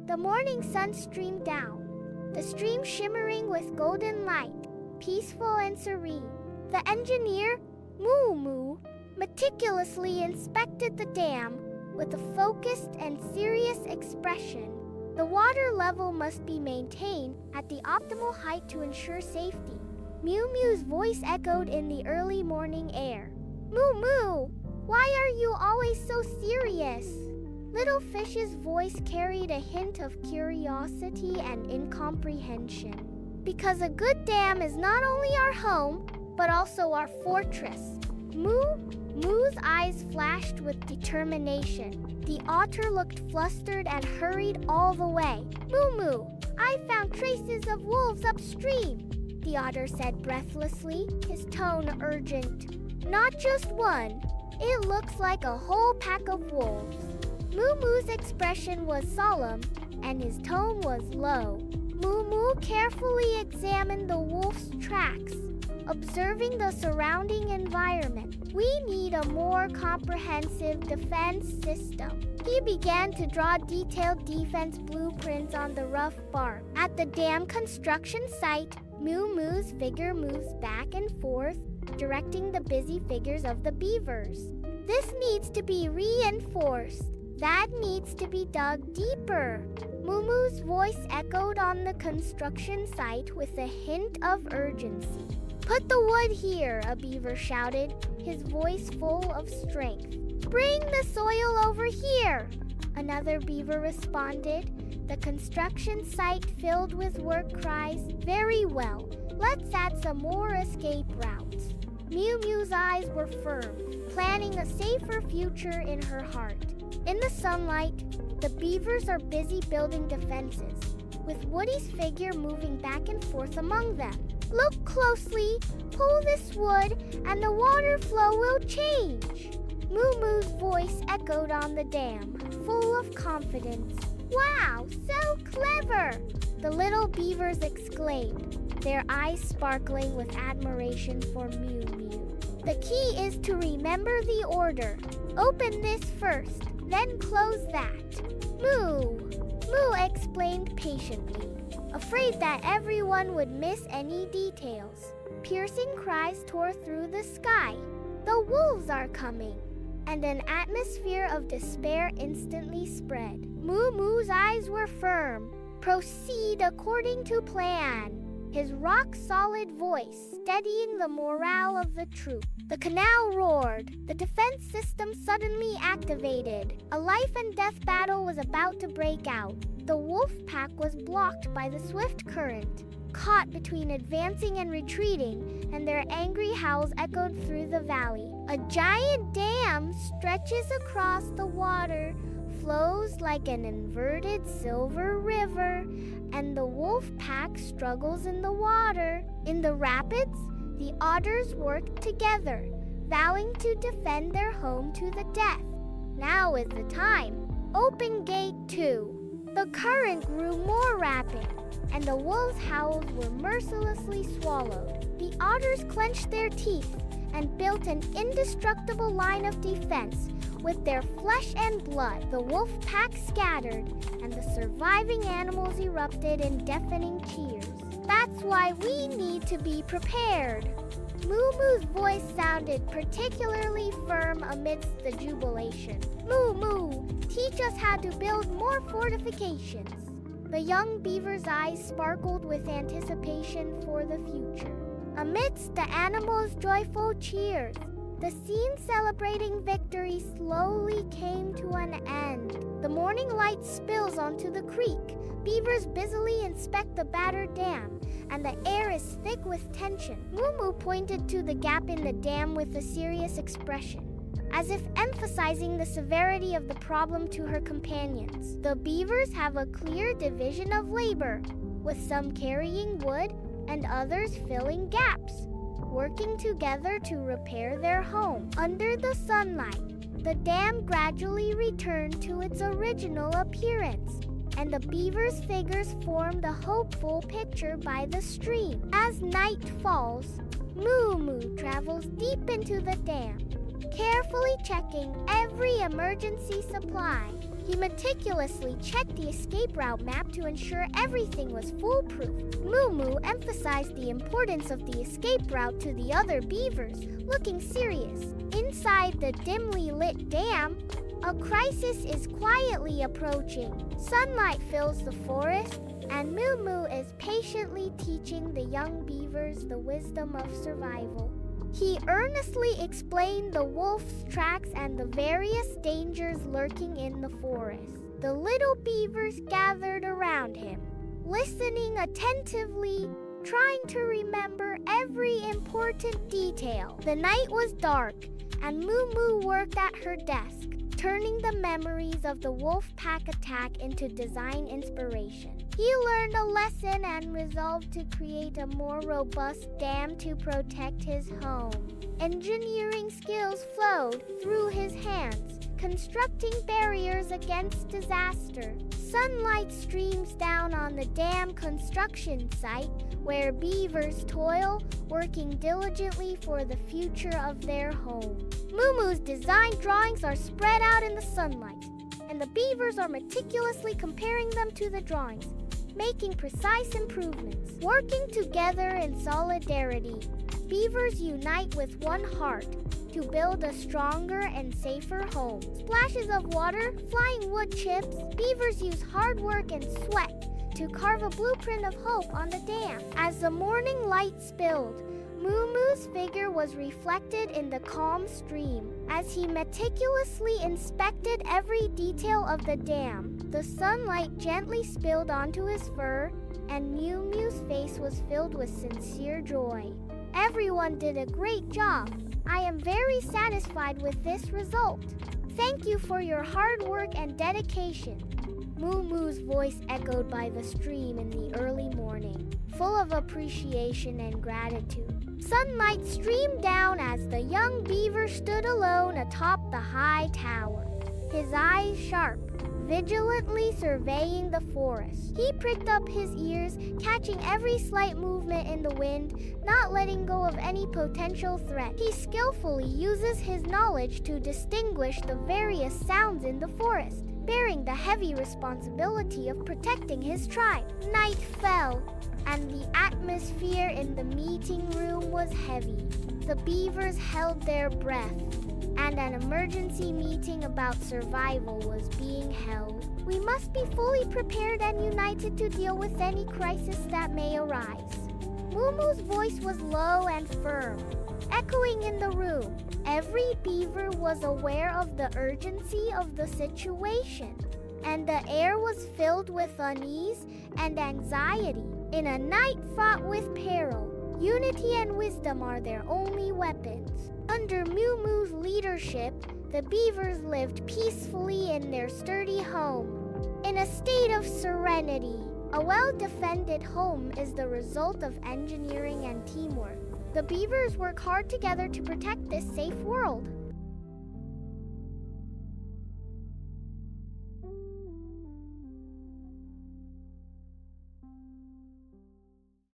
The morning sun streamed down, the stream shimmering with golden light, peaceful and serene. The engineer, Moo Moo, meticulously inspected the dam with a focused and serious expression. The water level must be maintained at the optimal height to ensure safety. Mew Mew's voice echoed in the early morning air. Moo Moo, why are you always so serious? Little Fish's voice carried a hint of curiosity and incomprehension. Because a good dam is not only our home, but also our fortress. Moo's eyes flashed with determination. The otter looked flustered and hurried all the way. Moo Moo, I found traces of wolves upstream, the otter said breathlessly, his tone urgent. Not just one. It looks like a whole pack of wolves. Moo Moo's expression was solemn, and his tone was low. Moo Moo carefully examined the wolf's tracks, observing the surrounding environment. We need a more comprehensive defense system. He began to draw detailed defense blueprints on the rough bark. At the dam construction site, Moo Moo's figure moves back and forth, directing the busy figures of the beavers. This needs to be reinforced. That needs to be dug deeper. Moo Moo's voice echoed on the construction site with a hint of urgency. Put the wood here, a beaver shouted, his voice full of strength. Bring the soil over here, another beaver responded, the construction site filled with work cries. Very well, let's add some more escape routes. Mew Mew's eyes were firm, planning a safer future in her heart. In the sunlight, the beavers are busy building defenses, with Woody's figure moving back and forth among them. Look closely, pull this wood, and the water flow will change. Moo Moo's voice echoed on the dam, full of confidence. Wow, so clever! The little beavers exclaimed, their eyes sparkling with admiration for Mew Mew. The key is to remember the order. Open this first, then close that. Moo! Moo explained patiently, afraid that everyone would miss any details. Piercing cries tore through the sky. The wolves are coming! And an atmosphere of despair instantly spread. Moo Moo's eyes were firm. Proceed according to plan. His rock-solid voice steadying the morale of the troop. The canal roared. The defense system suddenly activated. A life-and-death battle was about to break out. The wolf pack was blocked by the swift current, caught between advancing and retreating, and their angry howls echoed through the valley. A giant dam stretches across the water, flows like an inverted silver river, and the wolf pack struggles in the water. In the rapids, the otters worked together, vowing to defend their home to the death. Now is the time. Open gate 2. The current grew more rapid, and the wolves' howls were mercilessly swallowed. The otters clenched their teeth and built an indestructible line of defense. With their flesh and blood, the wolf pack scattered, and the surviving animals erupted in deafening cheers. That's why we need to be prepared. Moo Moo's voice sounded particularly firm amidst the jubilation. Moo Moo, teach us how to build more fortifications. The young beaver's eyes sparkled with anticipation for the future. Amidst the animals' joyful cheers, the scene celebrating victory slowly came to an end. The morning light spills onto the creek. Beavers busily inspect the battered dam, and the air is thick with tension. Moo Moo pointed to the gap in the dam with a serious expression, as if emphasizing the severity of the problem to her companions. The beavers have a clear division of labor, with some carrying wood and others filling gaps, working together to repair their home. Under the sunlight, the dam gradually returned to its original appearance, and the beavers' figures formed a hopeful picture by the stream. As night falls, Moo Moo travels deep into the dam, carefully checking every emergency supply. He meticulously checked the escape route map to ensure everything was foolproof. Moo Moo emphasized the importance of the escape route to the other beavers, looking serious. Inside the dimly lit dam, a crisis is quietly approaching. Sunlight fills the forest, and Moo Moo is patiently teaching the young beavers the wisdom of survival. He earnestly explained the wolf's tracks and the various dangers lurking in the forest. The little beavers gathered around him, listening attentively, trying to remember every important detail. The night was dark, and Moo Moo worked at her desk, turning the memories of the wolf pack attack into design inspiration. He learned a lesson and resolved to create a more robust dam to protect his home. Engineering skills flowed through his hands, constructing barriers against disaster. Sunlight streams down on the dam construction site, where beavers toil, working diligently for the future of their home. Moo Moo's design drawings are spread out in the sunlight, and the beavers are meticulously comparing them to the drawings, making precise improvements. Working together in solidarity, beavers unite with one heart to build a stronger and safer home. Splashes of water, flying wood chips, beavers use hard work and sweat to carve a blueprint of hope on the dam. As the morning light spilled, Moo Moo's figure was reflected in the calm stream. As he meticulously inspected every detail of the dam, the sunlight gently spilled onto his fur, and Mew Mew's face was filled with sincere joy. Everyone did a great job. I am very satisfied with this result. Thank you for your hard work and dedication. Moo Moo's voice echoed by the stream in the early morning, full of appreciation and gratitude. Sunlight streamed down as the young beaver stood alone atop the high tower, his eyes sharp, vigilantly surveying the forest. He pricked up his ears, catching every slight movement in the wind, not letting go of any potential threat. He skillfully uses his knowledge to distinguish the various sounds in the forest, bearing the heavy responsibility of protecting his tribe. Night fell, and the atmosphere in the meeting room was heavy. The beavers held their breath, and an emergency meeting about survival was being held. We must be fully prepared and united to deal with any crisis that may arise. Moo Moo's voice was low and firm, echoing in the room. Every beaver was aware of the urgency of the situation, and the air was filled with unease and anxiety. In a night fraught with peril, unity and wisdom are their only weapons. Under Mew Moo's leadership, the beavers lived peacefully in their sturdy home, in a state of serenity. A well-defended home is the result of engineering and teamwork. The beavers work hard together to protect this safe world.